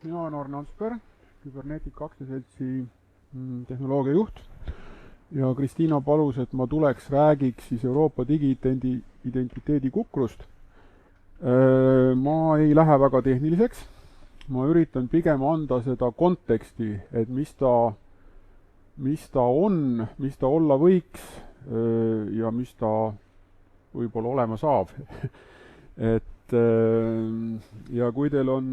Mina olen Arne Ansper, Kybernetica aktsiaseltsi tehnoloogiajuht ja Kristiina palus, et ma tuleks räägiks siis Euroopa digiidentiteedi kukrust. Ma ei lähe väga tehniliseks, ma üritan pigem anda seda konteksti, et mis ta on, mis ta olla võiks ja mis ta võib-olla olema saab. Ja kui teil on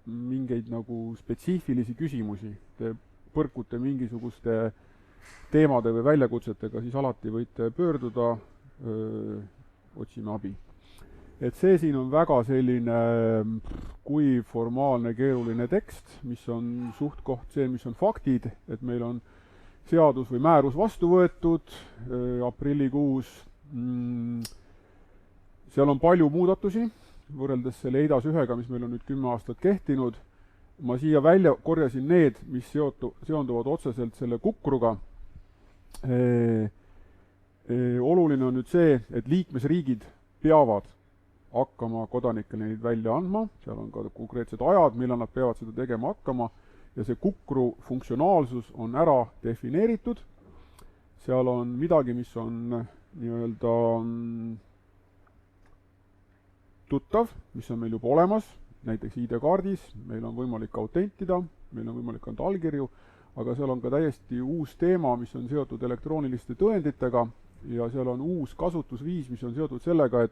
mingeid nagu spetsiifilisi küsimusi, te põrkute mingisuguste teemade või väljakutsetega, siis alati võite pöörduda, otsime abi. Et see siin on väga selline kui formaalne keeruline tekst, mis on suht-koht see, mis on faktid, et meil on seadus või määrus vastu võetud aprillikuus. Seal on palju muudatusi, võrreldes selle EIDAS 1-ga, mis meil on nüüd 10 aastat kehtinud. Ma siia välja korjasin need, mis seonduvad otseselt selle kukruga. Oluline on nüüd see, et liikmesriigid peavad hakkama kodanikele neid välja andma, seal on ka konkreetsed ajad, millal nad peavad seda tegema hakkama, ja see kukru funktsionaalsus on ära defineeritud. Seal on midagi, mis on nii-öelda tuttav, mis on meil juba olemas, näiteks ID-kaardis, meil on võimalik autentida, meil on võimalik anda allkirju, aga seal on ka täiesti uus teema, mis on seotud elektrooniliste tõenditega ja seal on uus kasutusviis, mis on seotud sellega,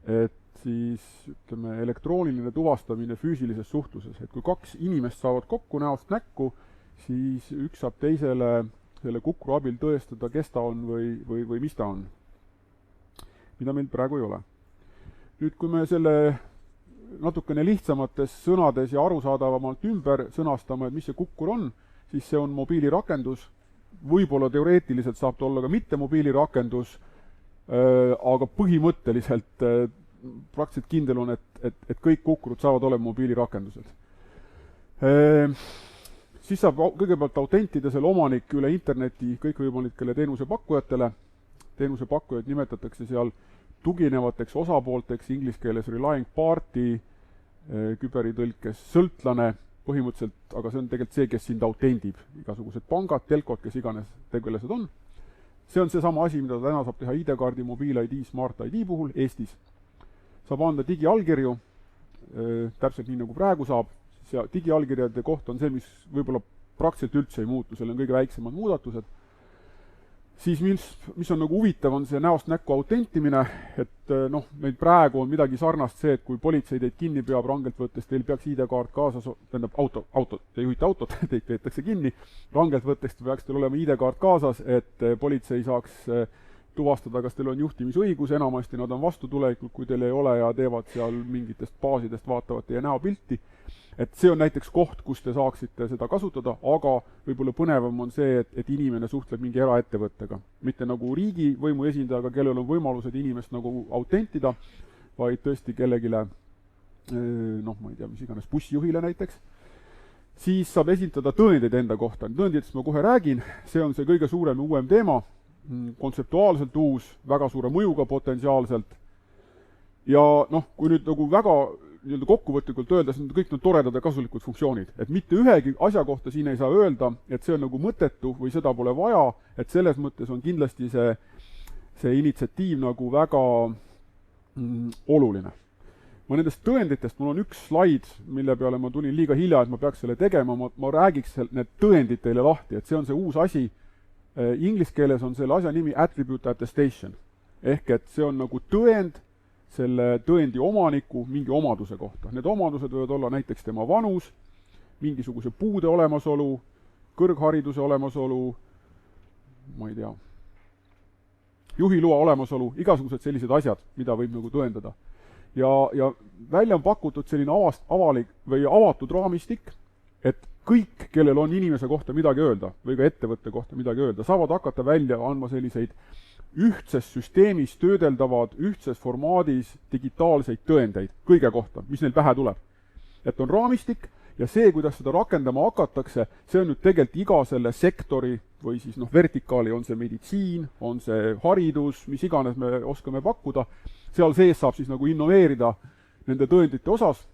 et siis ütleme elektrooniline tuvastamine füüsilises suhtluses, et kui kaks inimest saavad kokku näost näkku, siis üks saab teisele selle kukru abil tõestada, kes ta on või mis ta on, mida meil praegu ei ole. Nüüd, kui me selle natukene lihtsamates sõnades ja arusaadavamalt ümber sõnastame, et mis see kukkur on, siis see on mobiilirakendus. Võib-olla teoreetiliselt saab ta olla ka mitte mobiilirakendus, aga põhimõtteliselt praktiliselt kindel on, et kõik kukrud saavad olema mobiilirakendused. Siis saab kõigepealt autentida selle omanik üle interneti kõikvõimalikele teenusepakkujatele. Teenusepakkujaid nimetatakse seal tuginevateks osapoolteks, inglise keeles relying party, küberitõlkes sõltlane, põhimõtteliselt, aga see on tegelikult see, kes sind autendib. Igasugused pangad, telkod, kes iganes tegelased on. See on seesama asi, mida täna saab teha ID-kaardi, mobiil-ID, Smart-ID puhul Eestis. Saab anda digiallkirju, täpselt nii nagu praegu saab. Digiallkirjade koht on see, mis võib-olla praktiliselt üldse ei muutu, seal on kõige väiksemad muudatused. Siis mis on nagu huvitav, on see näost näkku autentimine, et meil praegu on midagi sarnast see, et kui politsei teid kinni peab rangelt võttes, teil peaks ID-kaart kaasas, tähendab te juhite autot, teid peetakse kinni, rangelt võttes peaks teil olema ID-kaart kaasas, et politsei saaks tuvastada, kas teil on juhtimisõigus, enamasti nad on vastutulelikult, kui teil ei ole ja teevad seal mingitest baasidest vaatavad teie näopilti. Et see on näiteks koht, kus te saaksite seda kasutada, aga võib-olla põnevam on see, et inimene suhtleb mingi eraettevõttega. Mitte nagu riigivõimu esindajaga, kellel on võimalused inimest nagu autentida, vaid tõesti kellegile, ma ei tea, mis iganes bussijuhile näiteks. Siis saab esitada tõendeid enda kohta. Tõenditest ma kohe räägin, see on see kõige suurem ja uuem teema, kontseptuaalselt uus, väga suure mõjuga potentsiaalselt. Ja kui nüüd nagu väga kokkuvõtlikult öelda, see on kõik need toredad ja kasulikud funktsioonid. Et mitte ühegi asja kohta siin ei saa öelda, et see on nagu mõttetu või seda pole vaja, et selles mõttes on kindlasti see initsiatiiv nagu väga oluline. Ma nendest tõenditest, mul on üks slaid, mille peale ma tulin liiga hilja, et ma peaks selle tegema, ma räägiks need tõendid teile lahti, et see on see uus asi. Inglis keeles on selle asja nimi attribute attestation. Ehk et see on nagu tõend, selle tõendi omaniku mingi omaduse kohta. Need omadused võivad olla näiteks tema vanus, mingisuguse puude olemasolu, kõrghariduse olemasolu, ma ei tea, juhiloa olemasolu, igasugused sellised asjad, mida võib nagu tõendada. Ja välja on pakutud selline avalik või avatud raamistik, et kõik, kellel on inimese kohta midagi öelda või ka ettevõtte kohta midagi öelda, saavad hakata välja andma selliseid ühtses süsteemis töödeldavad, ühtses formaadis digitaalseid tõendeid kõige kohta, mis neil pähe tuleb. Et on raamistik ja see, kuidas seda rakendama hakatakse, see on nüüd tegelikult iga selle sektori või siis vertikaali, on see meditsiin, on see haridus, mis iganes me oskame pakkuda, seal sees saab siis nagu innoveerida nende tõendite osas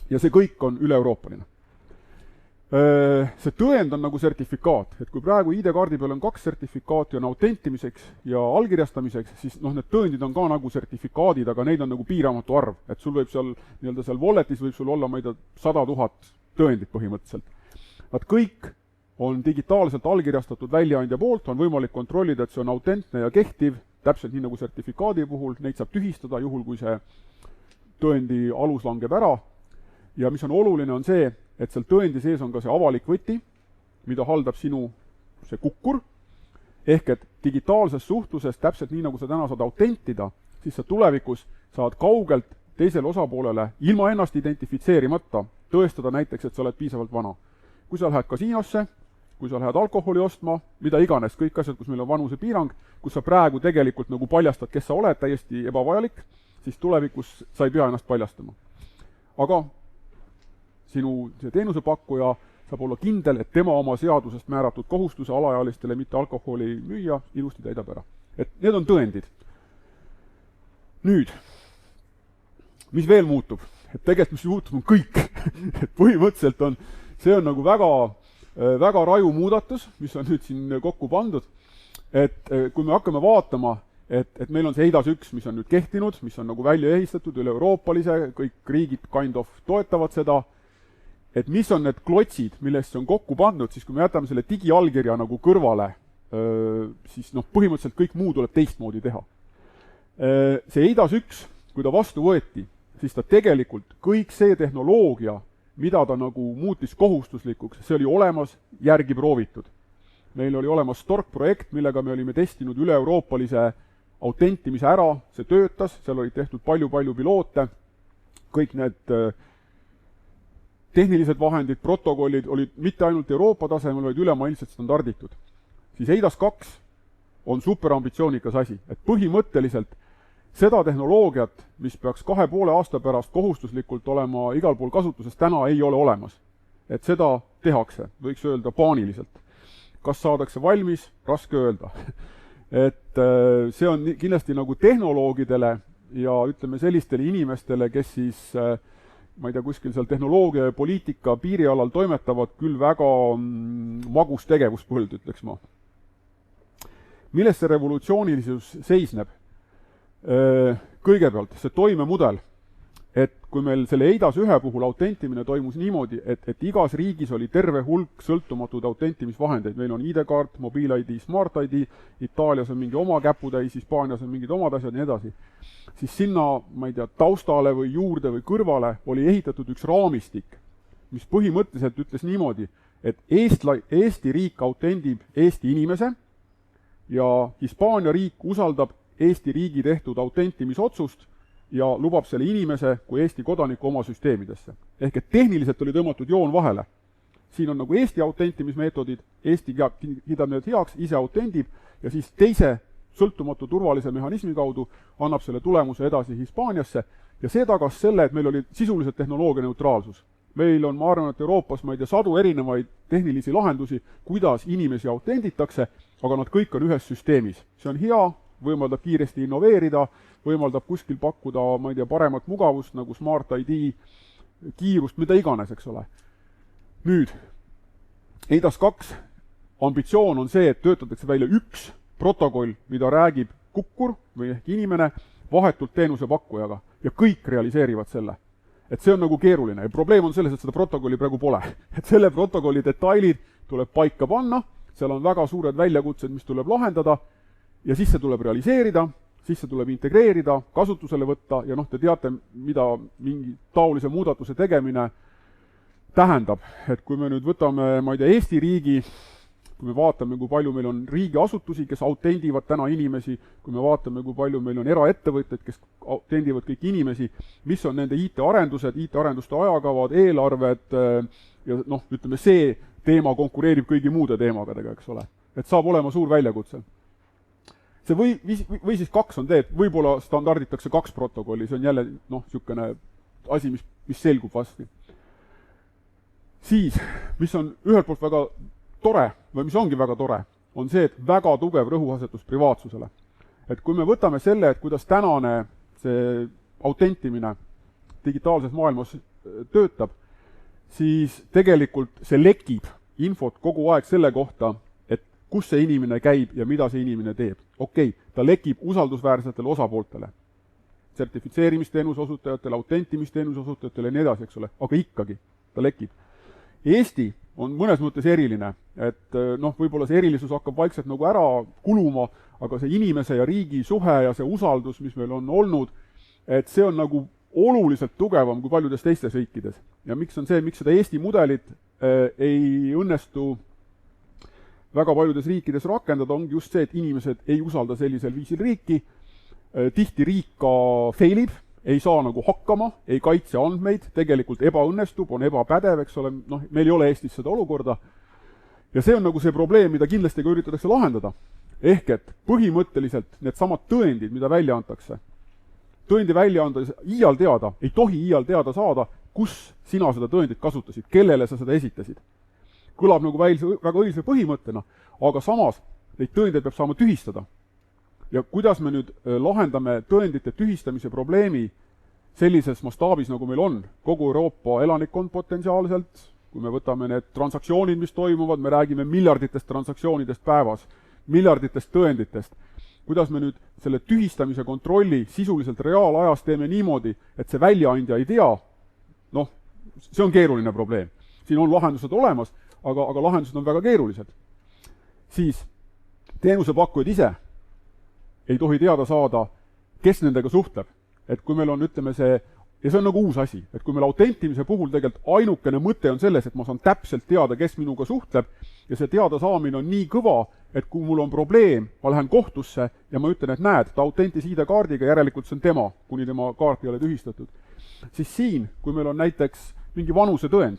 ja see kõik on üle-euroopaline. See tõend on nagu sertifikaat, et kui praegu ID-kaardi peal on 2 sertifikaati, on autentimiseks ja allkirjastamiseks, siis noh, need tõendid on ka nagu sertifikaadid, aga neid on nagu piiramatu arv, et sul võib seal, nii-öelda seal walletis võib sul olla, ma ei tea, 100 000 tõendit põhimõtteliselt. Nad kõik on digitaalselt allkirjastatud väljaandja poolt, on võimalik kontrollida, et see on autentne ja kehtiv, täpselt nii nagu sertifikaadi puhul, neid saab tühistada juhul, kui see tõendi alus langeb ära. Ja mis on oluline, on see, et seal tõendi sees on ka see avalik võti, mida haldab sinu see kukkur, ehk et digitaalses suhtluses, täpselt nii nagu sa täna saad autentida, siis sa tulevikus saad kaugelt teisele osapoolele, ilma ennast identifitseerimata, tõestada näiteks, et sa oled piisavalt vana. Kui sa lähed kasiinosse, kui sa lähed alkoholi ostma, mida iganes, kõik asjad, kus meil on vanuse piirang, kus sa praegu tegelikult nagu paljastad, kes sa oled, täiesti ebavajalik, siis tulevikus sa ei pea ennast paljastama. Aga sinu see teenusepakkuja saab olla kindel, et tema oma seadusest määratud kohustuse alaealistele mitte alkoholi müüa, ilusti täidab ära. Et need on tõendid. Nüüd, mis veel muutub? Et tegelikult mis muutub on kõik. Et põhimõtteliselt on, see on nagu väga raju muudatus, mis on nüüd siin kokku pandud. Et kui me hakkame vaatama, et meil on see EIDAS 1, mis on nüüd kehtinud, mis on nagu välja ehistatud üle-euroopalise, kõik riigid kind of toetavad seda, et mis on need klotsid, millest see on kokku pandud, siis kui me jätame selle digiallkirja nagu kõrvale, siis noh, põhimõtteliselt kõik muu tuleb teistmoodi teha. See EIDAS 1, kui ta vastu võeti, siis ta tegelikult kõik see tehnoloogia, mida ta nagu muutis kohustuslikuks, see oli olemas, järgi proovitud. Meil oli olemas Stork-projekt, millega me olime testinud üle-euroopalise autentimise ära, see töötas, seal oli tehtud palju piloote, kõik need tehnilised vahendid, protokollid olid mitte ainult Euroopa tasemel, vaid ülemaailmselt standarditud. Siis EIDAS 2 on superambitsioonikas asi, et põhimõtteliselt seda tehnoloogiat, mis peaks 2,5 aasta pärast kohustuslikult olema igal pool kasutuses, täna ei ole olemas. Et seda tehakse, võiks öelda paaniliselt. Kas saadakse valmis? Raske öelda. Et see on kindlasti nagu tehnoloogidele ja ütleme sellistele inimestele, kes siis ma ei tea, kuskil seal tehnoloogia ja poliitika piirialal toimetavad küll väga magus tegevuspõld, ütleks ma. Milles see revolutsioonilisus seisneb? Kõigepealt, see toimemudel, et kui meil selle EIDAS 1 puhul autentimine toimus niimoodi, et igas riigis oli terve hulk sõltumatud autentimisvahendeid, meil on ID-kaart, mobiil-ID, Smart-ID, Itaalias on mingi oma käputäis, Hispaanias on mingid omad asjad ja nii edasi, siis sinna, ma ei tea, taustale või juurde või kõrvale oli ehitatud üks raamistik, mis põhimõtteliselt ütles niimoodi, et Eesti riik autendib Eesti inimese ja Hispaania riik usaldab Eesti riigi tehtud autentimisotsust ja lubab selle inimese kui Eesti kodaniku oma süsteemidesse. Ehk et tehniliselt oli tõmmatud joon vahele. Siin on nagu Eesti autentimismeetodid, Eesti kiidab need heaks, ise autendib ja siis teise sõltumatu turvalise mehhanismi kaudu annab selle tulemuse edasi Hispaaniasse ja see tagas selle, et meil oli sisuliselt tehnoloogia neutraalsus. Meil on, ma arvan, et Euroopas, ma ei tea, 100 erinevaid tehnilisi lahendusi, kuidas inimesi autenditakse, aga nad kõik on ühes süsteemis. See on hea, võimaldab kiiresti innoveerida, võimaldab kuskil pakkuda, ma ei tea, paremat mugavust nagu Smart ID, kiirust, mida iganes, eks ole. Nüüd, EIDAS 2 ambitsioon on see, et töötatakse välja üks protokoll, mida räägib kukkur või ehk inimene vahetult teenusepakkujaga ja kõik realiseerivad selle. Et see on nagu keeruline ja probleem on selles, et seda protokolli praegu pole. Et selle protokolli detailid tuleb paika panna, seal on väga suured väljakutsed, mis tuleb lahendada ja siis see tuleb realiseerida, siis see tuleb integreerida, kasutusele võtta ja noh, te teate, mida mingi taolise muudatuse tegemine tähendab. Et kui me nüüd võtame, ma ei tea, Eesti riigi, kui me vaatame, kui palju meil on riigiasutusi, kes autendivad täna inimesi, kui me vaatame, kui palju meil on eraettevõtted, kes autendivad kõik inimesi, mis on nende IT-arendused, IT-arenduste ajakavad, eelarved ja noh, ütleme, see teema konkureerib kõigi muude teemadega, eks ole. Et saab olema suur väljakutse. See või siis 2 on et võib-olla standarditakse 2 protokolli, see on jälle noh, niisugune asi, mis selgub vasti. Siis, mis on ühelt poolt väga tore, või mis ongi väga tore, on see, et väga tugev rõhuasetus privaatsusele. Et kui me võtame selle, et kuidas tänane see autentimine digitaalses maailmas töötab, siis tegelikult see lekib infot kogu aeg selle kohta, et kus see inimene käib ja mida see inimene teeb. Okei, ta lekib usaldusväärsetele osapooltele, sertifitseerimisteenuse osutajatele, autentimisteenuse osutajatele ja nii edasi, eks ole, aga ikkagi ta lekib. Eesti on mõnes mõttes eriline, et võib-olla see erilisus hakkab vaikselt nagu ära kuluma, aga see inimese ja riigi suhe ja see usaldus, mis meil on olnud, et see on nagu oluliselt tugevam kui paljudes teistes riikides. Ja miks on see, miks seda Eesti mudelit ei õnnestu väga paljudes riikides rakendada, ongi just see, et inimesed ei usalda sellisel viisil riiki, tihti riik ka failib, ei saa nagu hakkama, ei kaitse andmeid, tegelikult ebaõnnestub, on ebapädev, eks ole, meil ei ole Eestis seda olukorda. Ja see on nagu see probleem, mida kindlasti ka üritatakse lahendada. Ehk et põhimõtteliselt need samad tõendid, mida välja antakse, tõendi välja anda iial teada, ei tohi iial teada saada, kus sina seda tõendit kasutasid, kellele sa seda esitasid. Kõlab nagu väga õilse põhimõttena, aga samas neid tõendeid peab saama tühistada. Ja kuidas me nüüd lahendame tõendite tühistamise probleemi sellises mastaabis, nagu meil on, kogu Euroopa elanikkond potentsiaalselt, kui me võtame need transaktsioonid, mis toimuvad, me räägime miljarditest transaktsioonidest päevas, miljarditest tõenditest, kuidas me nüüd selle tühistamise kontrolli sisuliselt reaalajas teeme niimoodi, et see väljaandja ei tea, see on keeruline probleem. Siin on lahendused olemas, aga lahendused on väga keerulised. Siis teenusepakkujad ise ei tohi teada saada, kes nendega suhtleb. Et kui meil on, ütleme see, ja see on nagu uus asi, et kui meil autentimise puhul tegelikult ainukene mõte on selles, et ma saan täpselt teada, kes minuga suhtleb, ja see teada saamine on nii kõva, et kui mul on probleem, ma lähen kohtusse ja ma ütlen, et näed, ta autentis ID-kaardiga, järelikult see on tema, kuni tema kaart ei ole tühistatud. Siis siin, kui meil on näiteks mingi vanusetõend,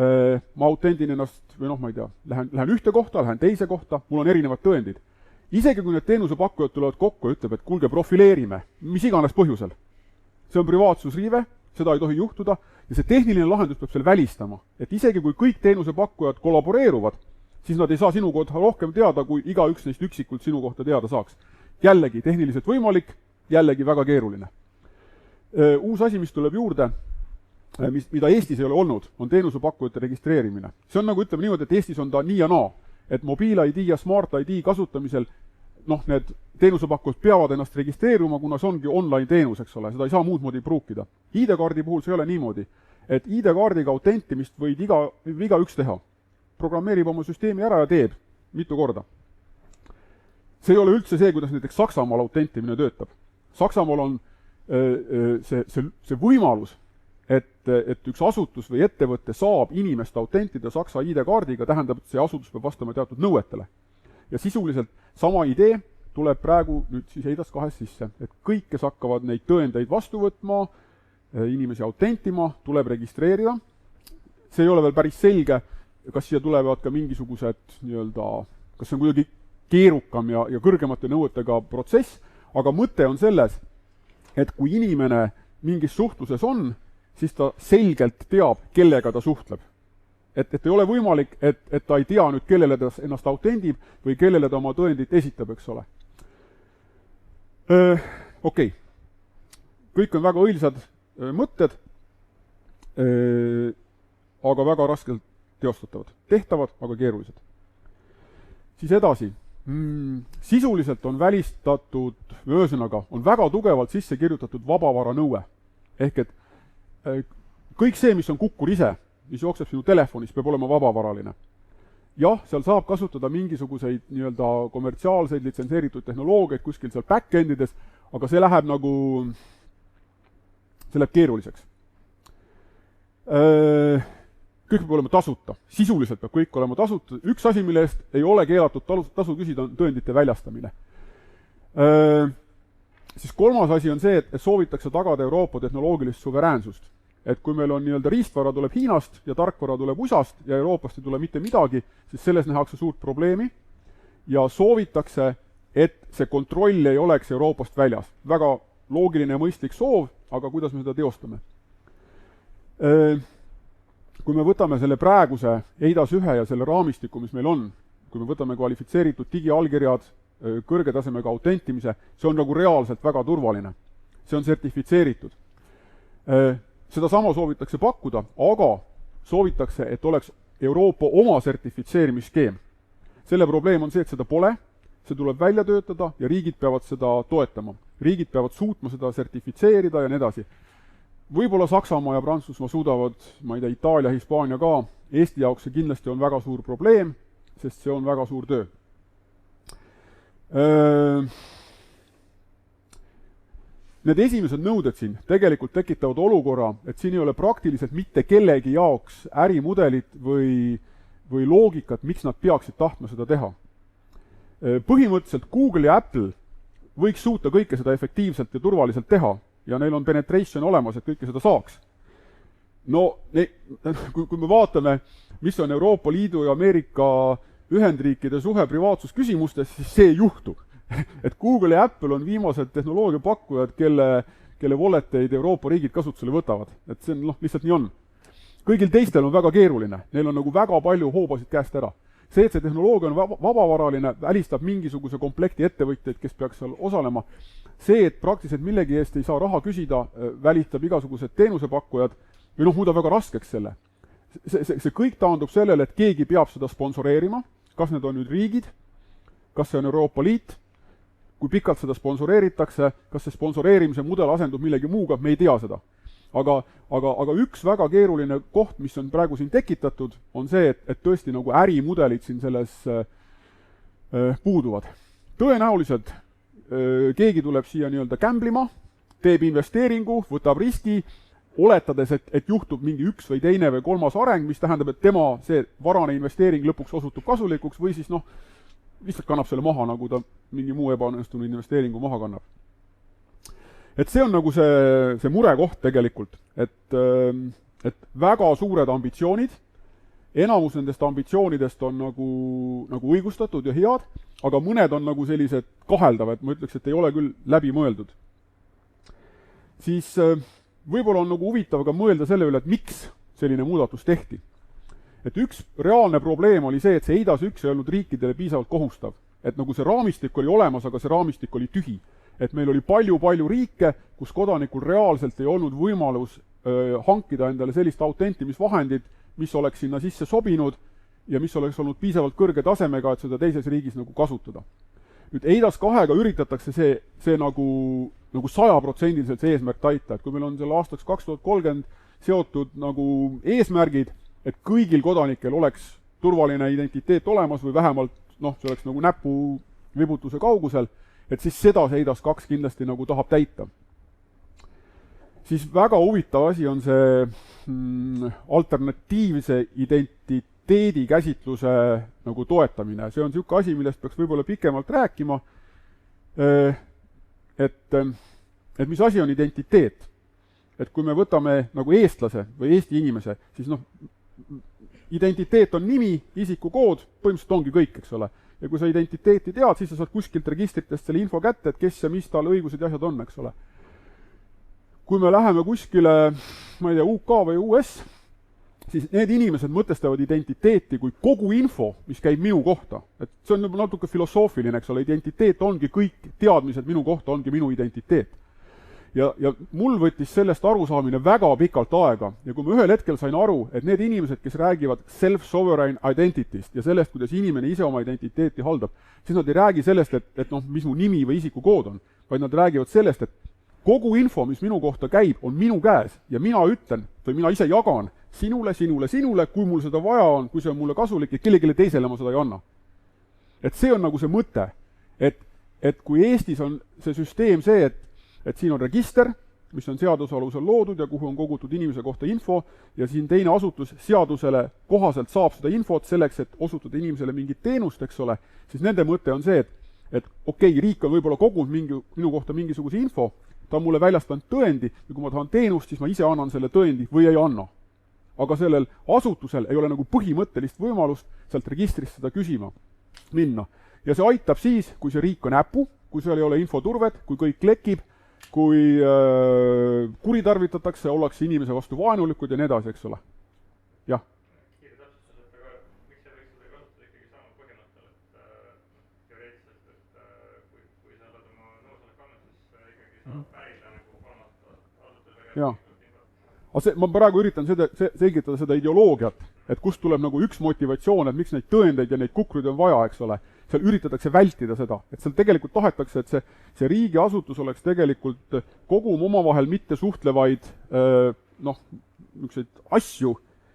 ma autendin ennast, või ma ei tea, lähen ühte kohta, lähen teise kohta, mul on erinevad tõendid. Isegi kui need teenusepakkujad tulevad kokku ja ütleb, et kuulge, profileerime, mis iganes põhjusel. See on privaatsusriive, seda ei tohi juhtuda, ja see tehniline lahendus peab selle välistama. Et isegi kui kõik teenusepakkujad kollaboreeruvad, siis nad ei saa sinu kohta rohkem teada, kui igaüks neist üksikult sinu kohta teada saaks. Jällegi, tehniliselt võimalik, jällegi väga keeruline. Uus asi, mis tuleb juurde, mida Eestis ei ole olnud, on teenusepakkujate registreerimine. See on nagu ütleme niimoodi, et Eestis on ta nii ja naa, et mobiil-ID ja smart-ID kasutamisel need teenusepakkujad peavad ennast registreeruma, kuna see ongi online teenus, eks ole, seda ei saa muud moodi pruukida. ID-kaardi puhul see ei ole niimoodi, et ID-kaardiga autentimist võid igaüks teha. Programmeerib oma süsteemi ära ja teeb mitu korda. See ei ole üldse see, kuidas näiteks Saksamaal autentimine töötab. Saksamaal on see võimalus, et üks asutus või ettevõte saab inimest autentida Saksa ID-kaardiga, tähendab, et see asutus peab vastama teatud nõuetele. Ja sisuliselt sama idee tuleb praegu nüüd siis EIDAS 2 sisse, et kõik, kes hakkavad neid tõendeid vastu võtma, inimesi autentima, tuleb registreerida. See ei ole veel päris selge, kas siia tulevad ka mingisugused kas see on kuidagi keerukam ja kõrgemate nõuetega protsess, aga mõte on selles, et kui inimene mingis suhtluses on, siis ta selgelt teab, kellega ta suhtleb. Et ei ole võimalik, et ta ei tea nüüd, kellele ta ennast autendib või kellele ta oma tõendit esitab, eks ole. Okei. Kõik on väga õilsad mõtted, aga väga raskelt teostatavad. Tehtavad, aga keerulised. Siis edasi. Sisuliselt on välistatud, ühesõnaga, on väga tugevalt sisse kirjutatud vabavara nõue. Ehk et kõik see, mis on kukkur ise, mis jookseb sinu telefonis, peab olema vabavaraline. Jah, seal saab kasutada mingisuguseid kommertsiaalseid litsenseeritud tehnoloogiaid kuskil seal back-endides, aga see läheb keeruliseks. Kõik peab olema tasuta. Sisuliselt peab kõik olema tasuta. Üks asi, mille eest ei ole keelatud tasu küsida, on tõendite väljastamine. Siis kolmas asi on see, et soovitakse tagada Euroopa tehnoloogilist suveräänsust. Et kui meil on riistvara tuleb Hiinast ja tarkvara tuleb USAst ja Euroopast ei tule mitte midagi, siis selles nähakse suurt probleemi ja soovitakse, et see kontroll ei oleks Euroopast väljas. Väga loogiline ja mõistlik soov, aga kuidas me seda teostame? Kui me võtame selle praeguse EIDAS 1 ja selle raamistiku, mis meil on, kui me võtame kvalifitseeritud digiallkirjad, kõrge tasemega autentimise, see on nagu reaalselt väga turvaline. See on sertifitseeritud. seda sama soovitakse pakkuda, aga soovitakse, et oleks Euroopa oma sertifitseerimisskeem. Selle probleem on see, et seda pole, see tuleb välja töötada ja riigid peavad seda toetama. Riigid peavad suutma seda sertifitseerida ja nii edasi. Võib-olla Saksamaa ja Prantsusmaa suudavad, ma ei tea, Itaalia, Hispaania ka, Eesti jaoks see kindlasti on väga suur probleem, sest see on väga suur töö. Need esimesed nõuded siin tegelikult tekitavad olukorra, et siin ei ole praktiliselt mitte kellegi jaoks ärimudelit või loogikat, miks nad peaksid tahtma seda teha. Põhimõtteliselt Google ja Apple võiks suuta kõike seda efektiivselt ja turvaliselt teha ja neil on penetration olemas, et kõike seda saaks. No, kui me vaatame, mis on Euroopa Liidu ja Ameerika Ühendriikide suhe privaatsusküsimustes, siis see juhtub. Et Google ja Apple on viimased tehnoloogiapakkujad, kelle walleteid Euroopa riigid kasutusele võtavad. Et see on, lihtsalt nii on. Kõigil teistel on väga keeruline, neil on nagu väga palju hoobasid käest ära. See, et see tehnoloogia on vabavaraline, välistab mingisuguse komplekti ettevõtjaid, kes peaks seal osalema. See, et praktiliselt millegi eest ei saa raha küsida, välistab igasugused teenusepakkujad või muudab väga raskeks selle. See kõik taandub sellele, et keegi peab seda sponsoreerima, kas need on nüüd riigid, kas see on Euroopa Liit, kui pikalt seda sponsoreeritakse, kas see sponsoreerimise mudel asendub millegi muuga, me ei tea seda. Aga üks väga keeruline koht, mis on praegu siin tekitatud, on see, et tõesti nagu ärimudelid siin selles puuduvad. Tõenäoliselt keegi tuleb siia nii-öelda gamblima, teeb investeeringu, võtab riski, oletades, et juhtub mingi üks või teine või kolmas areng, mis tähendab, et tema see varane investeering lõpuks osutub kasulikuks või siis lihtsalt kannab selle maha, nagu ta mingi muu ebaõnnestunud investeeringu maha kannab. Et see on nagu see murekoht tegelikult, et väga suured ambitsioonid, enamus nendest ambitsioonidest on nagu õigustatud ja head, aga mõned on nagu sellised kaheldavad, ma ütleks, et ei ole küll läbi mõeldud. Siis võib-olla on nagu huvitav ka mõelda selle üle, et miks selline muudatus tehti. Et üks reaalne probleem oli see, et see EIDAS 1 ei olnud riikidele piisavalt kohustav. Et nagu see raamistik oli olemas, aga see raamistik oli tühi. Et meil oli palju riike, kus kodanikul reaalselt ei olnud võimalus hankida endale sellist autentimisvahendit, mis oleks sinna sisse sobinud ja mis oleks olnud piisavalt kõrge tasemega, et seda teises riigis nagu kasutada. Nüüd EIDAS 2-ga üritatakse see nagu 100% see eesmärk täita, et kui meil on selle aastaks 2030 seotud nagu eesmärgid, et kõigil kodanikel oleks turvaline identiteet olemas või vähemalt see oleks nagu näpu vibutuse kaugusel, et siis seda see EIDAS 2 kindlasti nagu tahab täita. Siis väga huvitav asi on see alternatiivse identiteedi käsitluse nagu toetamine. See on niisugune asi, millest peaks võib-olla pikemalt rääkima, et mis asi on identiteet. Et kui me võtame nagu eestlase või Eesti inimese, siis identiteet on nimi, isikukood, põhimõtteliselt ongi kõik, eks ole. Ja kui sa identiteeti tead, siis sa saad kuskilt registritest selle info kätte, et kes ja mis tal õigused ja asjad on, eks ole. Kui me läheme kuskile, ma ei tea, UK või US, siis need inimesed mõtestavad identiteeti kui kogu info, mis käib minu kohta. Et see on natuke filosoofiline, eks ole, identiteet ongi kõik teadmised minu kohta, ongi minu identiteet. Ja mul võttis sellest arusaamine väga pikalt aega ja kui ma ühel hetkel sain aru, et need inimesed, kes räägivad self-sovereign identity'st ja sellest, kuidas inimene ise oma identiteeti haldab, siis nad ei räägi sellest, et mis mu nimi või isikukood on, vaid nad räägivad sellest, et kogu info, mis minu kohta käib, on minu käes ja mina ütlen või mina ise jagan sinule, kui mul seda vaja on, kui see on mulle kasulik ja kellelegi teisele ma seda ei anna. Et see on nagu see mõte, et kui Eestis on see süsteem see, et siin on register, mis on seaduse alusel loodud ja kuhu on kogutud inimese kohta info ja siin teine asutus seadusele kohaselt saab seda infot selleks, et osutada inimesele mingit teenust, eks ole, siis nende mõte on see, et okei, riik on võib-olla kogunud minu kohta mingisuguse info, ta on mulle väljastanud tõendi ja kui ma tahan teenust, siis ma ise annan selle tõendi või ei anna. Aga sellel asutusel ei ole nagu põhimõttelist võimalust sealt registrist seda küsima minna. Ja see aitab siis, kui see riik on äpu, kui seal ei ole infoturvet, kui kõik lekib, kui kuritarvitatakse, ollakse inimese vastu vaenulikud ja nii edasi, eks ole. Jah. Kiire täpsustus, aga miks see võiks seda kasutada ikkagi sama põhimõttel, et teoreetiliselt, et kui sa oled oma nõusolek andnud, siis ikkagi saab pärida nagu kolmandat asutusega. aga ma praegu üritan selgitada seda ideoloogiat, et kust tuleb nagu üks motivatsioon, et miks neid tõendeid ja neid kukruid on vaja, eks ole. Seal üritatakse vältida seda, et seal tegelikult tahetakse, et see riigiasutus oleks tegelikult kogum omavahel mitte suhtlevaid niisuguseid asju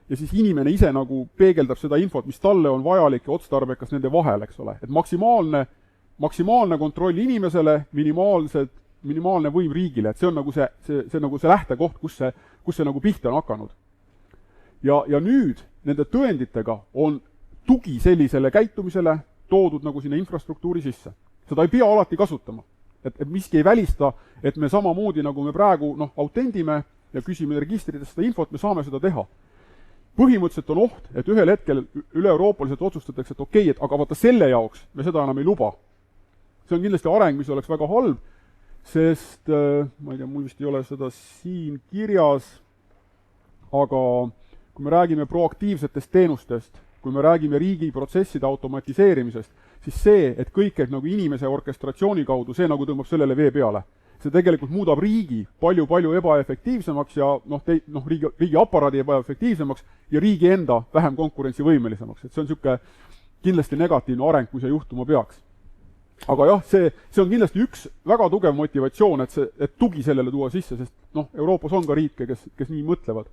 ja siis inimene ise nagu peegeldab seda infot, mis talle on vajalik ja otstarbekas nende vahel, eks ole. Et maksimaalne kontroll inimesele, minimaalne võim riigile, et see on nagu see lähtekoht, kus see nagu pihta on hakanud. Ja nüüd nende tõenditega on tugi sellisele käitumisele toodud nagu sinna infrastruktuuri sisse. Seda ei pea alati kasutama. Et miski ei välista, et me samamoodi nagu me praegu autendime ja küsime registritest seda infot, me saame seda teha. Põhimõtteliselt on oht, et ühel hetkel üle-euroopaliselt otsustatakse, et okei, et aga vaata selle jaoks me seda enam ei luba. See on kindlasti areng, mis oleks väga halb, sest, ma ei tea, mul vist ei ole seda siin kirjas, aga kui me räägime proaktiivsetest teenustest, kui me räägime riigi protsesside automatiseerimisest, siis see, et kõik käib nagu inimese orkestratsiooni kaudu, see nagu tõmbab sellele vee peale. See tegelikult muudab riigi palju-palju ebaefektiivsemaks ja riigi aparaadi ebaefektiivsemaks ja riigi enda vähem konkurentsivõimelisemaks. Et see on niisugune kindlasti negatiivne areng, kui see juhtuma peaks. Aga jah, see on kindlasti üks väga tugev motivatsioon, et tugi sellele tuua sisse, sest Euroopas on ka riike, kes nii mõtlevad.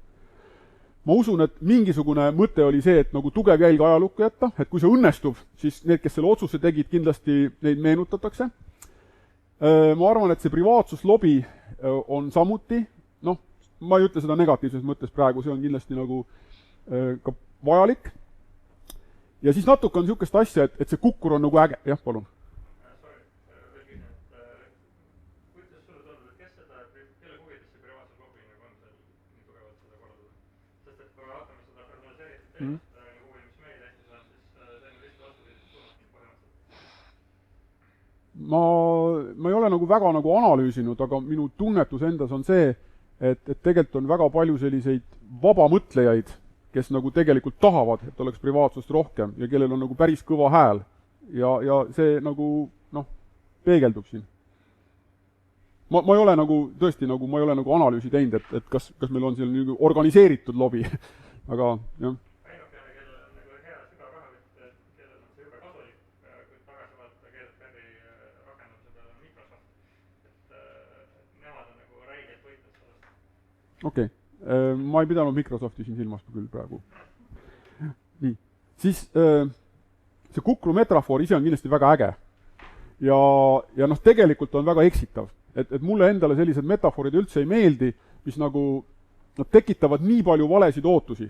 Ma usun, et mingisugune mõte oli see, et nagu tugev jälg ajalukku jätta, et kui see õnnestub, siis need, kes selle otsuse tegid, kindlasti neid meenutatakse. Ma arvan, et see privaatsuslobi on samuti, ma ei ütle seda negatiivses mõttes praegu, see on kindlasti nagu ka vajalik. Ja siis natuke on niisugust asja, et see kukkur on nagu äge. Jah, palun. Ma ei ole nagu väga nagu analüüsinud, aga minu tunnetus endas on see, et tegelikult on väga palju selliseid vabamõtlejaid, kes nagu tegelikult tahavad, et oleks privaatsust rohkem ja kellel on nagu päris kõva hääl. Ja see nagu, peegeldub siin. Ma ei ole nagu, tõesti nagu, ma ei ole nagu analüüsi teinud, et kas meil on seal nagu organiseeritud lobi, aga jah. Okei, ma ei pidanud Microsofti siin silmas küll praegu. Nii, siis see kukru metafoor ise on kindlasti väga äge. Ja tegelikult on väga eksitav. Et mulle endale sellised metafoorid üldse ei meeldi, mis nagu nad tekitavad nii palju valesid ootusi,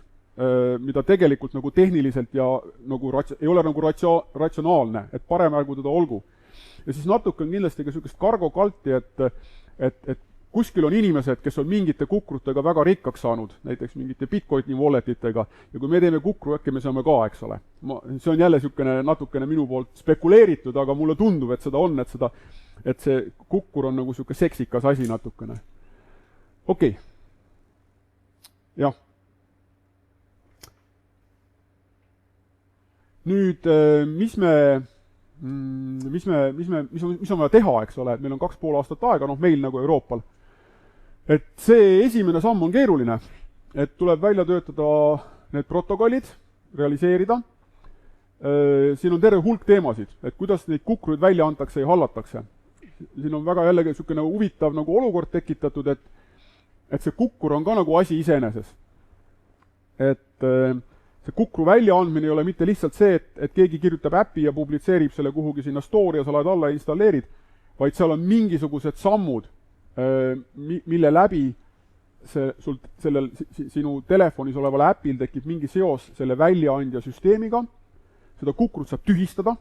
mida tegelikult nagu tehniliselt ja nagu ei ole nagu ratsionaalne, et parem ärgu teda olgu. Ja siis natuke on kindlasti ka niisugust kargokalti, et kuskil on inimesed, kes on mingite kukrutega väga rikkaks saanud, näiteks mingite Bitcoini walletitega, ja kui me teeme kukru, äkki me saame ka, eks ole. See on jälle niisugune natukene minu poolt spekuleeritud, aga mulle tundub, et seda on, et see kukkur on nagu niisugune seksikas asi natukene. Okei. Jah. Nüüd, mis on vaja teha, eks ole, et meil on 2,5 aastat aega, meil nagu Euroopal. Et see esimene samm on keeruline, et tuleb välja töötada need protokollid, realiseerida. Siin on terve hulk teemasid, et kuidas neid kukruid välja antakse ja hallatakse. Siin on väga jällegi niisugune huvitav nagu olukord tekitatud, et see kukkur on ka nagu asi iseeneses. Et see kukru väljaandmine ei ole mitte lihtsalt see, et keegi kirjutab äpi ja publitseerib selle kuhugi sinna story ja sa laed alla ja installeerid, vaid seal on mingisugused sammud, mille läbi sinu telefonis oleval äpil tekib mingi seos selle väljaandja süsteemiga, seda kukrut saab tühistada,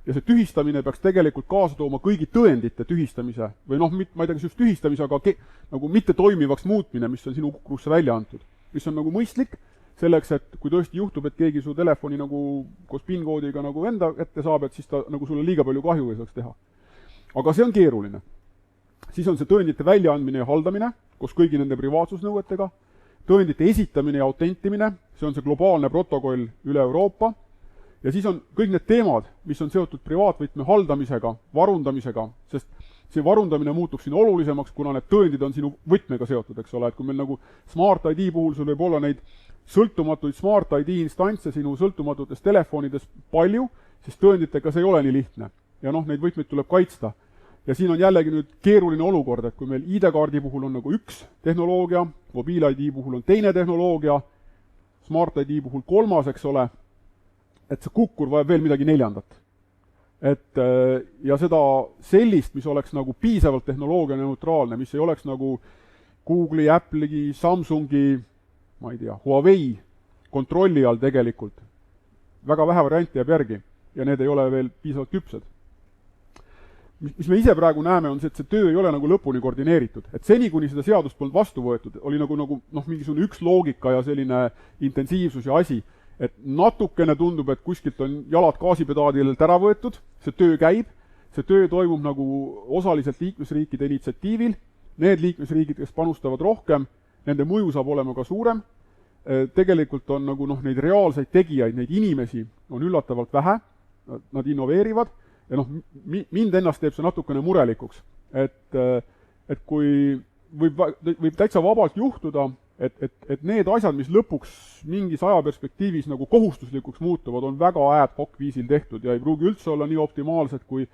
ja see tühistamine peaks tegelikult kaasa tooma kõigi tõendite tühistamise, või ma ei tea, kas just tühistamise, aga nagu mitte toimivaks muutmine, mis on sinu kukrusse välja antud, mis on nagu mõistlik, selleks, et kui tõesti juhtub, et keegi su telefoni nagu koos PIN-koodiga nagu enda ette saab, et siis ta nagu sulle liiga palju kahju ei saaks teha. Aga see on keeruline. Siis on see tõendite väljaandmine ja haldamine, koos kõigi nende privaatsusnõuetega, tõendite esitamine ja autentimine, see on see globaalne protokoll üle Euroopa, ja siis on kõik need teemad, mis on seotud privaatvõtme haldamisega, varundamisega, sest see varundamine muutub siin olulisemaks, kuna need tõendid on sinu võtmega seotud, eks ole, et kui meil nagu Smart ID puhul sul võib olla neid sõltumatuid Smart ID instantse sinu sõltumatutes telefonides palju, siis tõenditega see ei ole nii lihtne. Ja noh, neid võtmeid tuleb kaitsta. Ja siin on jällegi nüüd keeruline olukord, et kui meil ID-kaardi puhul on nagu üks tehnoloogia, mobiil-ID puhul on teine tehnoloogia, Smart ID puhul kolmas, eks ole, et see kukkur vajab veel midagi neljandat. Et, ja seda sellist, mis oleks nagu piisavalt tehnoloogia neutraalne, mis ei oleks nagu Google'i, Apple'i, Samsungi, ma ei tea, Huawei kontrolli all tegelikult. Väga vähe varianti jääb järgi ja need ei ole veel piisavalt küpsed. Mis me ise praegu näeme, on see, et see töö ei ole nagu lõpuni koordineeritud. Et seni, kuni seda seadust polnud vastu võetud, oli nagu mingisugune üks loogika ja selline intensiivsus ja asi, et natukene tundub, et kuskilt on jalad gaasipedaadilelt ära võetud, see töö käib, see töö toimub nagu osaliselt liikmesriikide initsiatiivil, need liikmesriigid, kes panustavad rohkem, nende mõju saab olema ka suurem, tegelikult on nagu neid reaalseid tegijaid, neid inimesi on üllatavalt vähe, nad innoveerivad, ja mind ennast teeb see natukene murelikuks, et kui võib täitsa vabalt juhtuda, et need asjad, mis lõpuks mingis ajaperspektiivis nagu kohustuslikuks muutuvad, on väga ad hoc viisil tehtud ja ei pruugi üldse olla nii optimaalsed, kui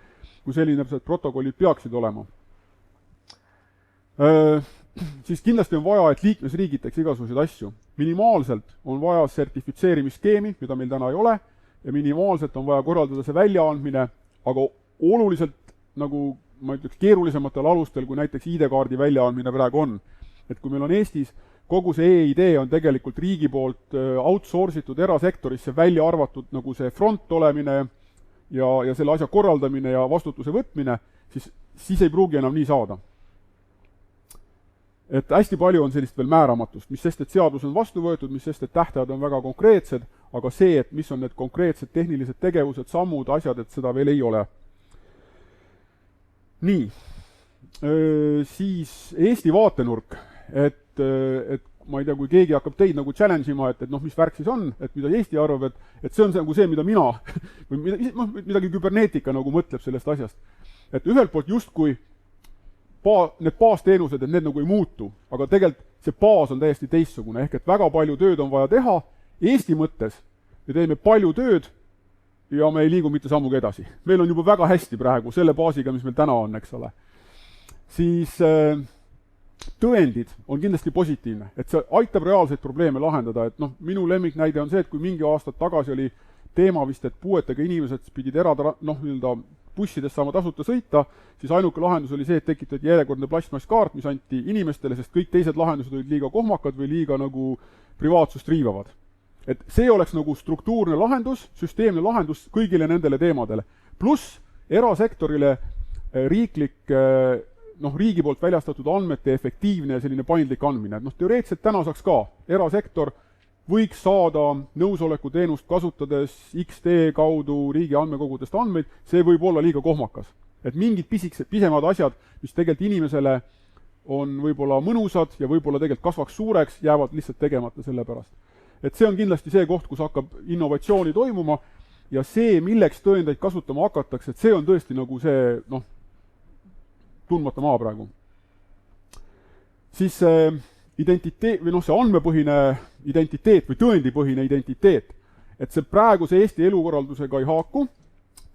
selline protokollid peaksid olema. Siis kindlasti on vaja, et liikmesriigid teeks igasuguseid asju. Minimaalselt on vaja sertifitseerimisskeemi, mida meil täna ei ole, ja minimaalselt on vaja korraldada see väljaandmine, aga oluliselt nagu, ma ütleks, keerulisematel alustel, kui näiteks ID-kaardi väljaandmine praegu on. Et kui meil on Eestis, kogu see e-ID on tegelikult riigi poolt outsourcitud erasektorisse välja arvatud nagu see front olemine ja selle asja korraldamine ja vastutuse võtmine, siis ei pruugi enam nii saada. Et hästi palju on sellist veel määramatust, mis sest, et seadus on vastu võetud, mis sest, et tähtajad on väga konkreetsed, aga see, et mis on need konkreetsed tehnilised tegevused, sammud, asjad, et seda veel ei ole. Nii, siis Eesti vaatenurk, et ma ei tea, kui keegi hakkab teid nagu challenge ima, et mis värk siis on, et mida Eesti arvab, et see on nagu see, mida mina, või midagi küberneetika nagu mõtleb sellest asjast. Et ühelt poolt justkui need baasteenused, et need nagu ei muutu, aga tegelikult see baas on täiesti teistsugune, ehk et väga palju tööd on vaja teha, Eesti mõttes me teeme palju tööd ja me ei liigu mitte sammugi edasi. Meil on juba väga hästi praegu selle baasiga, mis meil täna on, eks ole. Siis tõendid on kindlasti positiivne, et see aitab reaalseid probleeme lahendada, et minu lemmiknäide on see, et kui mingi aastad tagasi oli teema vist, et puuetega inimesed pidid bussides saama tasuta sõita, siis ainuke lahendus oli see, et tekitati järjekordne plastmasskaart, mis anti inimestele, sest kõik teised lahendused olid liiga kohmakad või liiga nagu privaatsust riivavad. Et see oleks nagu struktuurne lahendus, süsteemne lahendus kõigile nendele teemadele. Pluss erasektorile riiklik, riigi poolt väljastatud andmete efektiivne ja selline paindlik andmine. Et teoreetiliselt täna saaks ka erasektor võiks saada nõusoleku teenust kasutades XD kaudu riigi andmekogudest andmeid, see võib olla liiga kohmakas. Et mingid pisemad asjad, mis tegelikult inimesele on võib-olla mõnusad ja võib-olla tegelikult kasvaks suureks, jäävad lihtsalt tegemata selle pärast. Et see on kindlasti see koht, kus hakkab innovatsiooni toimuma ja see, milleks tõendeid kasutama hakatakse, et see on tõesti nagu see, tundmata maa praegu. Siis identiteet või see andmepõhine identiteet või tõendipõhine identiteet, et see praeguse Eesti elukorraldusega ei haaku,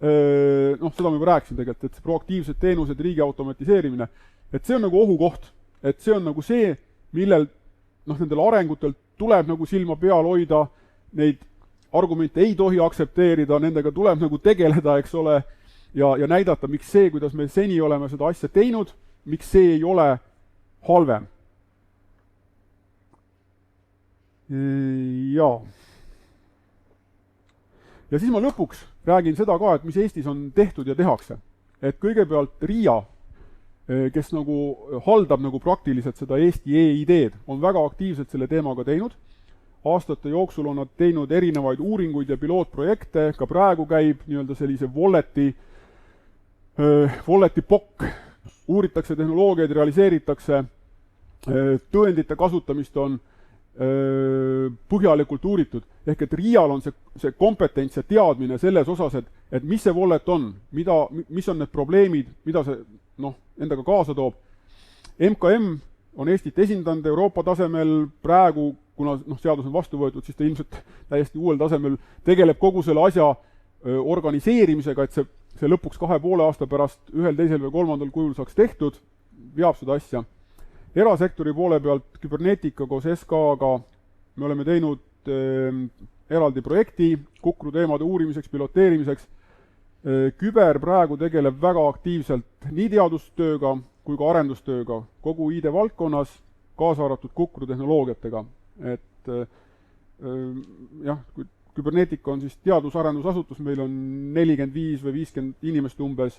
seda ma juba rääkisin tegelikult, et proaktiivsed teenused, riigi automatiseerimine, et see on nagu ohukoht, et see on nagu see, millel nendel arengutel tuleb nagu silma peal hoida, neid argumente ei tohi aktsepteerida, nendega tuleb nagu tegeleda, eks ole, ja näidata, miks see, kuidas me seni oleme seda asja teinud, miks see ei ole halvem. Ja siis ma lõpuks räägin seda ka, et mis Eestis on tehtud ja tehakse. Et kõigepealt RIA, kes nagu haldab nagu praktiliselt seda Eesti e-ID-d, on väga aktiivselt selle teemaga teinud. Aastate jooksul on nad teinud erinevaid uuringuid ja pilootprojekte, ka praegu käib nii-öelda sellise Walleti POC, uuritakse tehnoloogiaid, realiseeritakse, tõendite kasutamist on põhjalikult uuritud, ehk et RIA-l on see kompetents ja teadmine selles osas, et mis see wallet on, mis on need probleemid, mida see endaga kaasa toob. MKM on Eestit esindanud Euroopa tasemel praegu, kuna seadus on vastu võetud, siis ta ilmselt täiesti uuel tasemel tegeleb kogu selle asja organiseerimisega, et see lõpuks 2,5 aasta pärast ühel, teisel või kolmandal kujul saaks tehtud, veab seda asja. Erasektori poole pealt Kybernetica koos SK-ga me oleme teinud eraldi projekti Kukru teemade uurimiseks, piloteerimiseks. Küber praegu tegeleb väga aktiivselt nii teadustööga kui ka arendustööga kogu ID-valdkonnas, kaasa arvatud Kukru tehnoloogiatega. Et jah, kui Kybernetica on siis teadus-arendusasutus, meil on 45 või 50 inimest umbes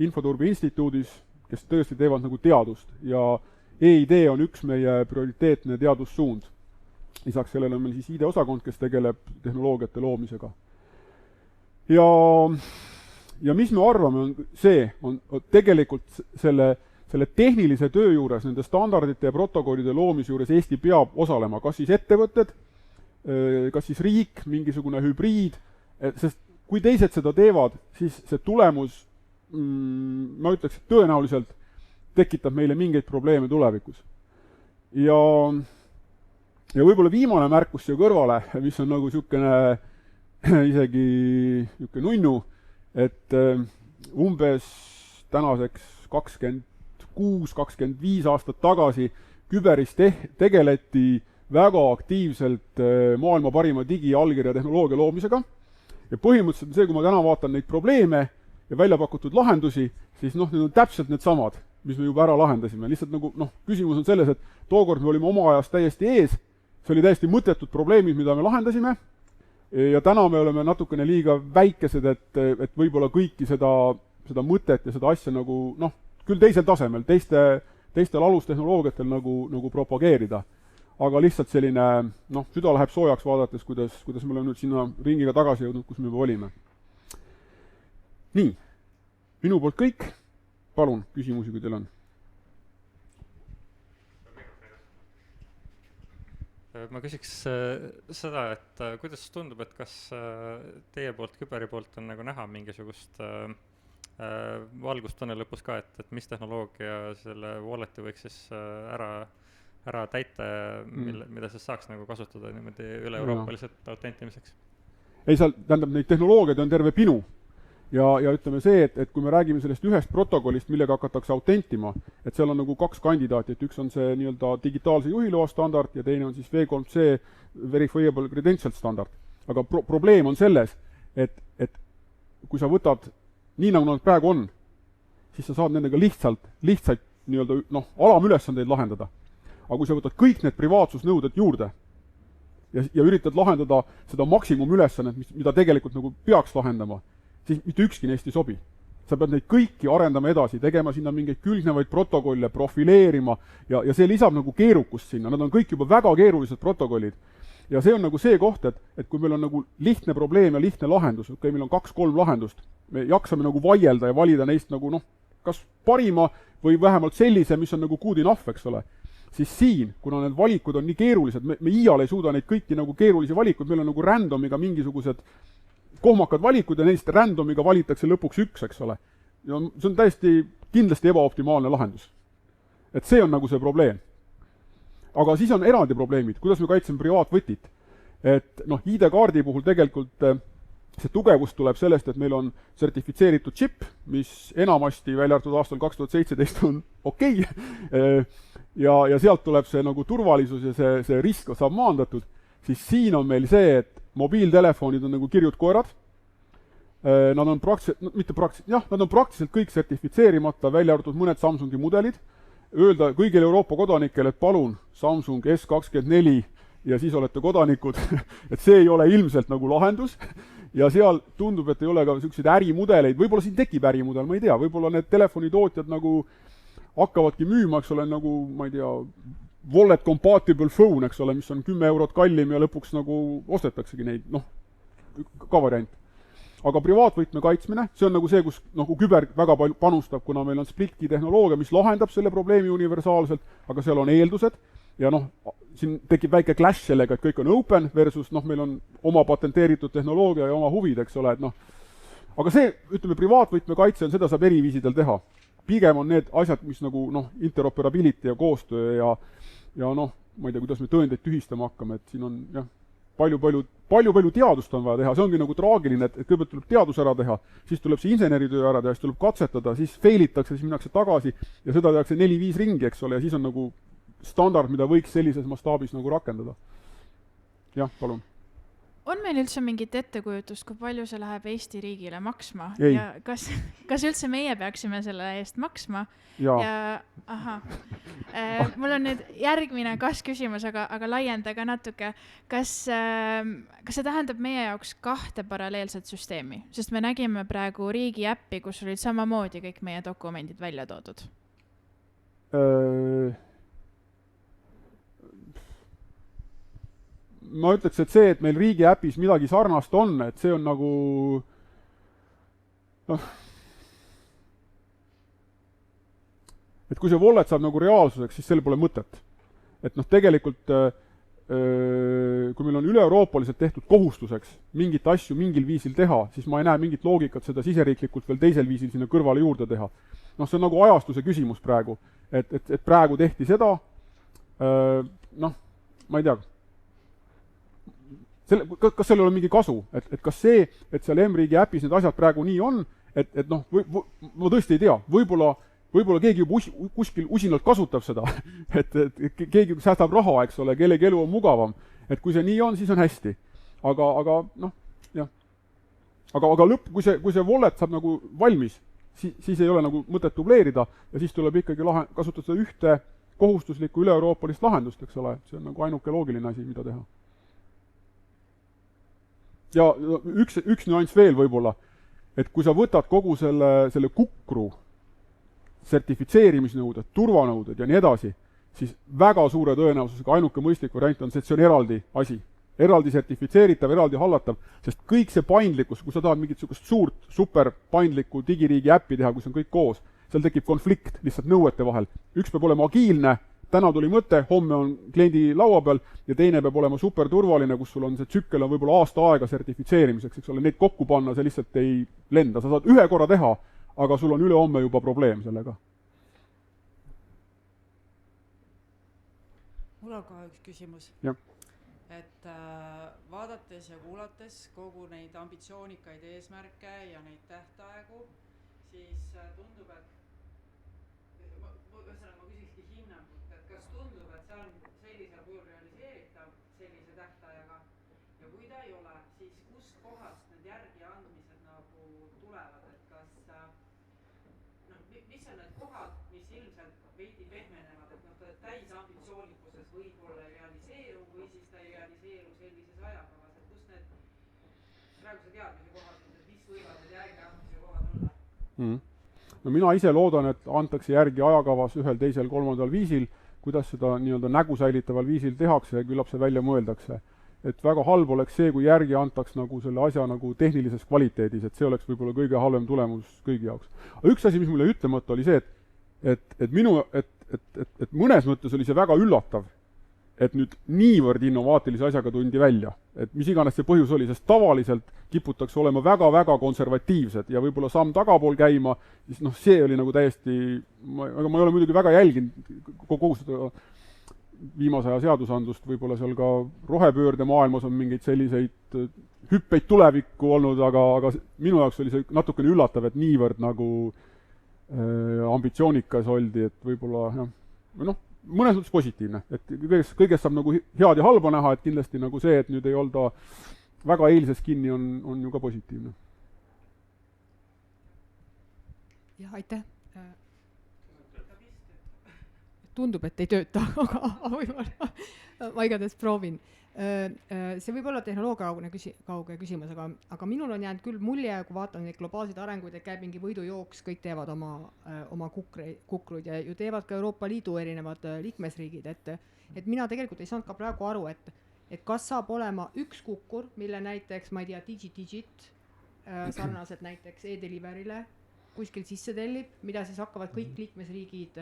Infoturbe instituudis, kes tõesti teevad nagu teadust ja EID on üks meie prioriteetne teadussuund. Lisaks sellele on meil siis ID-osakond, kes tegeleb tehnoloogiate loomisega. Ja mis me arvame, on tegelikult selle tehnilise töö juures, nende standardite ja protokollide loomise juures Eesti peab osalema, kas siis ettevõtted, kas siis riik, mingisugune hübriid, sest kui teised seda teevad, siis see tulemus, ma ütleks, tõenäoliselt tekitab meile mingeid probleeme tulevikus. Ja võib-olla viimane märkus siia kõrvale, mis on nagu niisugune isegi niisugune nunnu, et umbes tänaseks 26-25 aastat tagasi küberis tegeleti väga aktiivselt maailma parima digiallkirja tehnoloogia loomisega. Ja põhimõtteliselt see, kui ma täna vaatan neid probleeme ja välja pakutud lahendusi, siis need on täpselt need samad, mis me juba ära lahendasime. Lihtsalt nagu, küsimus on selles, et tookord me olime oma ajast täiesti ees, see oli täiesti mõttetud probleemid, mida me lahendasime, ja täna me oleme natukene liiga väikesed, et võib-olla kõiki seda mõtet ja seda asja nagu, küll teisel tasemel, teistel alustehnoloogiatel nagu propageerida. Aga lihtsalt selline, süda läheb soojaks vaadates, kuidas me oleme nüüd sinna ringiga tagasi jõudnud, kus me juba olime. Nii, minu poolt kõik. Palun, küsimusi, kui teil on. Ma küsiks seda, et kuidas tundub, et kas teie poolt, Küberi poolt on nagu näha mingisugust valgustunne lõpus ka, et mis tehnoloogia selle walleti võiks siis ära täita, mida siis saaks nagu kasutada niimoodi üle-euroopaliselt autentimiseks? Ei, tähendab, neid tehnoloogiaid on terve pinu. Ja ütleme see, et kui me räägime sellest ühest protokollist, millega hakatakse autentima, et seal on nagu 2 kandidaati, et üks on see nii-öelda digitaalse juhiloa standard ja teine on siis V3C Verifiable Credential standard. Aga probleem on selles, et kui sa võtad nii, nagu nad praegu on, siis sa saad nendega lihtsalt nii-öelda alamülesandeid lahendada. Aga kui sa võtad kõik need privaatsusnõuded juurde ja üritad lahendada seda maksimumülesannet, mida tegelikult nagu peaks lahendama, siis mitte ükski neist ei sobi. Sa pead neid kõiki arendama edasi, tegema sinna mingeid külgnevaid protokolle, profileerima ja see lisab nagu keerukust sinna. Nad on kõik juba väga keerulised protokollid. Ja see on nagu see koht, et kui meil on nagu lihtne probleem ja lihtne lahendus, meil on 2-3 lahendust, me jaksame nagu vaielda ja valida neist nagu kas parima või vähemalt sellise, mis on nagu good enough, eks ole. Siis siin, kuna need valikud on nii keerulised, me iial ei suuda neid kõiki nagu keerulisi valikuid, meil on nagu randomiga mingisugused kohmakad valikud ja neist randomiga valitakse lõpuks üks, eks ole. Ja see on täiesti kindlasti ebaoptimaalne lahendus. Et see on nagu see probleem. Aga siis on eraldi probleemid, kuidas me kaitseme privaatvõtit. Et ID-kaardi puhul tegelikult see tugevus tuleb sellest, et meil on sertifitseeritud chip, mis enamasti välja arvatud aastal 2017 on okei. Ja sealt tuleb see nagu turvalisus ja see risk saab maandatud. Siis siin on meil see, et mobiiltelefonid on nagu kirjud koerad. Nad on praktiliselt kõik sertifitseerimata, välja arvatud mõned Samsungi mudelid. Öelda kõigile Euroopa kodanikele, et palun Samsung S24 ja siis olete kodanikud, et see ei ole ilmselt nagu lahendus. Ja seal tundub, et ei ole ka selliseid ärimudeleid, võib-olla siin tekib ärimudel, ma ei tea, võib-olla need telefonitootjad nagu hakkavadki müüma, eks ole, nagu, ma ei tea, wallet compatible phone, eks ole, mis on 10 eurot kallim ja lõpuks nagu ostetaksegi neid, ka variant. Aga privaatvõtme kaitsmine, see on nagu see, kus nagu küber väga palju panustab, kuna meil on splitki tehnoloogia, mis lahendab selle probleemi universaalselt, aga seal on eeldused ja siin tekib väike clash sellega, et kõik on open versus meil on oma patenteeritud tehnoloogia ja oma huvid, eks ole, et aga see, ütleme, privaatvõtme kaitse on, seda saab eri viisidel teha. pigem on need asjad, mis nagu noh, interoperability ja koostöö ja noh, ma ei tea, kuidas me tõendeid tühistama hakkame, et siin on jah, palju teadust on vaja teha, see ongi nagu traagiline, et kõigepealt tuleb teadus ära teha, siis tuleb see inseneritöö ära teha, siis tuleb katsetada, siis failitakse, siis minnakse tagasi ja seda tehakse 4-5 ringi, eks ole, ja siis on nagu standard, mida võiks sellises mastaabis nagu rakendada. Jah, palun. On meil üldse mingit ettekujutust, kui palju see läheb Eesti riigile maksma? Ei. Ja kas üldse meie peaksime selle eest maksma? Ja aha. Mul on nüüd järgmine kas-küsimus, aga laiendage natuke. Kas see tähendab meie jaoks 2 paralleelset süsteemi? Sest me nägime praegu riigi äppi, kus olid samamoodi kõik meie dokumendid välja toodud. Ma ütleks, et see, et meil riigi äpis midagi sarnast on, et see on nagu noh, et kui see wallet saab nagu reaalsuseks, siis sellel pole mõtet. Et noh, tegelikult kui meil on üle-euroopaliselt tehtud kohustuseks mingit asju mingil viisil teha, siis ma ei näe mingit loogikat seda siseriiklikult veel teisel viisil sinna kõrvale juurde teha. Noh, see on nagu ajastuse küsimus praegu, et praegu tehti seda, noh, ma ei tea, kas sellel on mingi kasu, et kas see, et seal M-riigi äpis need asjad praegu nii on, et noh, ma tõesti ei tea, võib-olla keegi juba kuskil usinalt kasutab seda, et keegi säästab raha, eks ole, kellegi elu on mugavam, et kui see nii on, siis on hästi. Aga noh, jah. Aga lõpp, kui see wallet saab nagu valmis, siis ei ole nagu mõtet dubleerida ja siis tuleb ikkagi kasutada ühte kohustuslikku üle-euroopalist lahendust, eks ole, see on nagu ainuke loogiline asi, mida teha. Ja üks nüanss veel võib-olla, et kui sa võtad kogu selle kukru sertifitseerimisnõuded, turvanõuded ja nii edasi, siis väga suure tõenäosusega ainuke mõistlik variant on see, et see on eraldi asi. Eraldi sertifitseeritav, eraldi hallatav, sest kõik see paindlikkus, kui sa tahad mingit suurt super paindlikku digiriigi äppi teha, kus on kõik koos, seal tekib konflikt lihtsalt nõuete vahel. Üks peab olema agiilne, täna tuli mõte, homme on kliendi laua peal ja teine peab olema super turvaline, kus sul on see tsükkel on võib-olla aasta aega sertifitseerimiseks, eks ole, neid kokku panna, see lihtsalt ei lenda. Sa saad ühe korra teha, aga sul on ülehomme juba probleem sellega. Mul on ka üks küsimus. Ja. Et vaadates ja kuulates kogu neid ambitsioonikaid eesmärke ja neid tähtaegu, siis tundub, et ma küsikski hinnangut, et kas tundub, et see on sellisel kujul realiseeritav sellise tähtajaga ja kui ta ei ole, siis kust kohast need järgi andmised nagu tulevad, et kas mis on need kohad, mis ilmselt veidi pehmenevad, et täis ambitsioonikuses võib-olla ei realiseeru või siis ta ei realiseeru sellises ajakavas, et kust need praeguse teadmise kohad, et mis võivad need järgi andmise kohad olla? No mina ise loodan, et antakse järgi ajakavas ühel, teisel, kolmandal viisil, kuidas seda nii-öelda nägu säilitaval viisil tehakse ja küllap see välja mõeldakse. Et väga halb oleks see, kui järgi antaks nagu selle asja nagu tehnilises kvaliteedis, et see oleks võib-olla kõige halvem tulemus kõigi jaoks. Aga üks asi, mis mulle ütlemata, oli see, et mõnes mõttes oli see väga üllatav, et nüüd niivõrd innovaatilise asjaga tundi välja, et mis iganes see põhjus oli, sest tavaliselt kiputakse olema väga-väga konservatiivsed ja võib-olla samm tagapool käima, siis noh, see oli nagu täiesti, aga ma ei ole muidugi väga jälginud kogu seda viimase aja seadusandlust, võib-olla seal ka rohepöörde maailmas on mingeid selliseid hüppeid tulevikku olnud, aga minu jaoks oli see natukene üllatav, et niivõrd nagu ambitsioonikas oldi, et võib-olla jah, või noh, mõnes mõttes positiivne, et kõigest saab nagu head ja halba näha, et kindlasti nagu see, et nüüd ei olda väga eilses kinni, on ju ka positiivne. Jah, aitäh. Tundub, et ei tööta, aga võib-olla ma igatahes proovin. See võib olla tehnoloogia kauge küsimus, aga minul on jäänud küll mulje, kui vaatan neid globaalseid arenguid, et käib mingi võidujooks, kõik teevad oma kukruid ja ju teevad ka Euroopa Liidu erinevad liikmesriigid, et mina tegelikult ei saanud ka praegu aru, et kas saab olema üks kukkur, mille näiteks, ma ei tea, Digit sarnaselt näiteks e-deliverile kuskil sisse tellib, mida siis hakkavad kõik liikmesriigid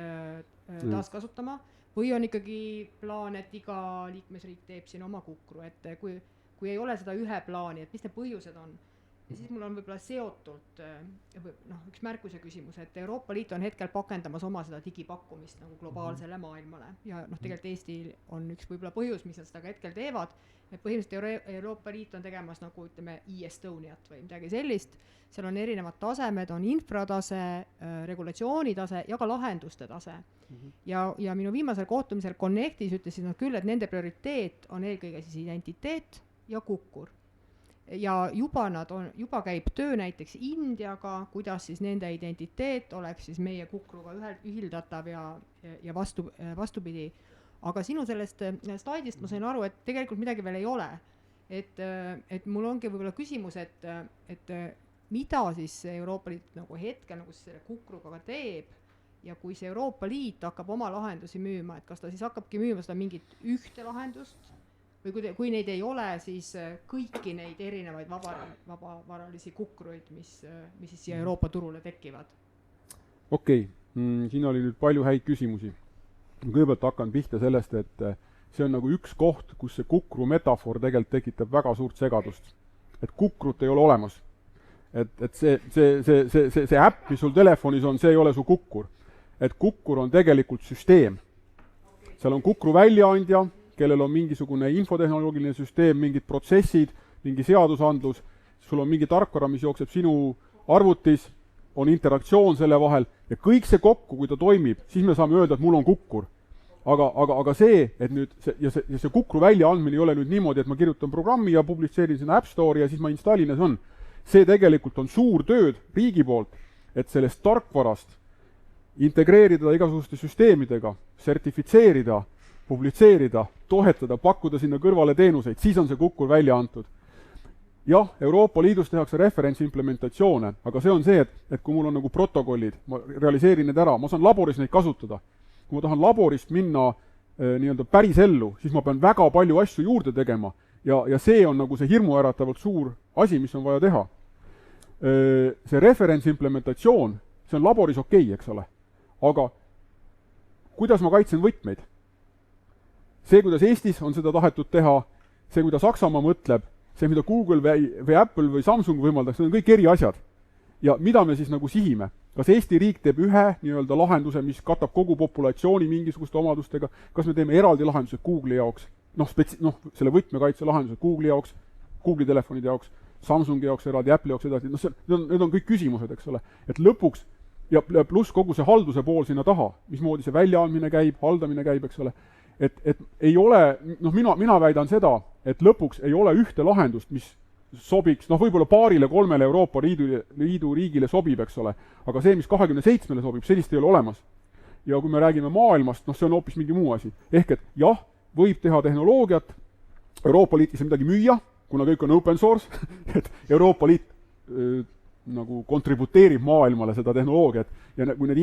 taaskasutama, või on ikkagi plaan, et iga liikmesriik teeb siin oma kukru, et kui ei ole seda ühe plaani, et mis need põhjused on. ja siis mul on võib-olla seotult üks märkuse küsimus, et Euroopa Liit on hetkel pakendamas oma seda digipakkumist nagu globaalsele maailmale ja tegelikult Eestil on üks võib-olla põhjus, mis nad seda ka hetkel teevad, et põhimõtteliselt Euroopa Liit on tegemas nagu ütleme e-Estoniat või midagi sellist, seal on erinevad tasemed, on infratase, regulatsioonitase ja ka lahenduste tase. Ja minu viimasel kohtumisel Connectis ütlesid nad küll, et nende prioriteet on eelkõige siis identiteet ja kukkur. Ja juba käib töö näiteks Indiaga, kuidas siis nende identiteet oleks siis meie kukruga ühildatav ja vastupidi. Aga sinu sellest slaidist ma sain aru, et tegelikult midagi veel ei ole. Et mul ongi võib-olla küsimus, et mida siis Euroopa Liit nagu hetkel nagu selle kukruga teeb ja kui see Euroopa Liit hakkab oma lahendusi müüma, et kas ta siis hakkabki müüma seda mingit ühte lahendust või kui neid ei ole, siis kõiki neid erinevaid vabavaralisi kukruid, mis siis siia Euroopa turule tekivad. Okei, siin oli nüüd palju häid küsimusi. Kõigepealt hakkan pihta sellest, et see on nagu üks koht, kus see kukru metafoor tegelikult tekitab väga suurt segadust. Et kukrut ei ole olemas. Et see äpp, mis sul telefonis on, see ei ole su kukkur. Et kukkur on tegelikult süsteem. Seal on kukru väljaandja, kellel on mingisugune infotehnoloogiline süsteem, mingid protsessid, mingi seadusandlus, sul on mingi tarkvara, mis jookseb sinu arvutis, on interaktsioon selle vahel ja kõik see kokku, kui ta toimib, siis me saame öelda, et mul on kukkur. Aga see, et nüüd see kukru väljaandmine ei ole nüüd niimoodi, et ma kirjutan programmi ja publitseerin sinna App Store'i ja siis ma installin ja see on. See tegelikult on suur tööd riigi poolt, et sellest tarkvarast integreerida igasuguste süsteemidega, sertifitseerida, publitseerida, toetada, pakkuda sinna kõrvale teenuseid, siis on see kukkur välja antud. Jah, Euroopa Liidus tehakse referentsimplementatsioone, aga see on see, et kui mul on nagu protokollid, ma realiseerin need ära, ma saan laboris neid kasutada. Kui ma tahan laborist minna nii-öelda päris ellu, siis ma pean väga palju asju juurde tegema ja see on nagu see hirmuäratavalt suur asi, mis on vaja teha. See referentsimplementatsioon, see on laboris okei, eks ole. Aga kuidas ma kaitsen võtmeid? See, kuidas Eestis on seda tahetud teha, see, kuidas Saksamaa mõtleb, see, mida Google või Apple või Samsung võimaldaks, need on kõik eri asjad. Ja mida me siis nagu sihime? Kas Eesti riik teeb ühe nii-öelda lahenduse, mis katab kogu populatsiooni mingisuguste omadustega? Kas me teeme eraldi lahendused Google'i jaoks? Selle võtmekaitse lahendused Google'i jaoks, Google'i telefonide jaoks, Samsungi jaoks eraldi, Apple'i jaoks edasi. Need on kõik küsimused, eks ole. Et lõpuks, ja pluss kogu see halduse pool sinna taha, mismoodi see väljaandmine käib, haldamine käib, eks ole. Et ei ole, mina väidan seda, et lõpuks ei ole ühte lahendust, mis sobiks, võib-olla 2-3 Euroopa Liidu riigile sobib, eks ole, aga see, mis 27 sobib, sellist ei ole olemas. Ja kui me räägime maailmast, see on hoopis mingi muu asi. Ehk et jah, võib teha tehnoloogiat, Euroopa Liit ei saa midagi müüa, kuna kõik on open source, et Euroopa Liit nagu kontributeerib maailmale seda tehnoloogiat ja kui need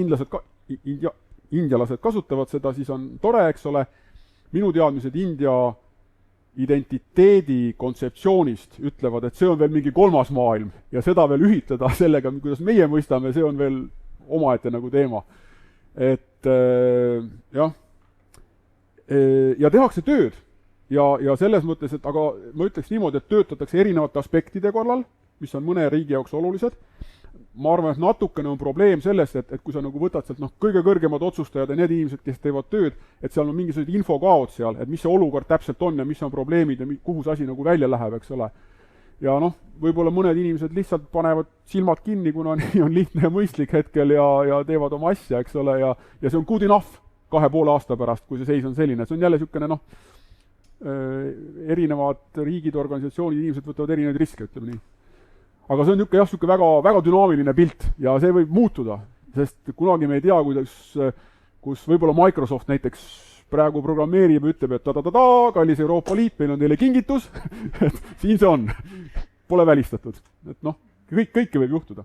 indialased kasutavad seda, siis on tore, eks ole. Minu teadmised India identiteedi kontseptsioonist ütlevad, et see on veel mingi 3. maailm ja seda veel ühitada sellega, kuidas meie mõistame, see on veel omaette nagu teema. Et jah, ja tehakse tööd ja selles mõttes, et aga ma ütleks niimoodi, et töötatakse erinevate aspektide korral, mis on mõne riigi jaoks olulised. Ma arvan, et natukene on probleem sellest, et kui sa nagu võtad sealt kõige kõrgemad otsustajad ja need inimesed, kes teevad tööd, et seal on mingisugused infokaod seal, et mis see olukord täpselt on ja mis on probleemid ja kuhu see asi nagu välja läheb, eks ole. Ja võib-olla mõned inimesed lihtsalt panevad silmad kinni, kuna nii on lihtne ja mõistlik hetkel ja teevad oma asja, eks ole, ja see on good enough 2,5 aasta pärast, kui see seis on selline. See on jälle niisugune, erinevad riigid, organisatsioonid, inimesed võtavad erinevaid riske, ütleme nii. Aga see on niisugune väga, väga dünaamiline pilt ja see võib muutuda, sest kunagi me ei tea, kus võib-olla Microsoft näiteks praegu programmeerib ja ütleb, et kallis Euroopa Liit, meil on teile kingitus, et siin see on. Pole välistatud. Et kõike võib juhtuda.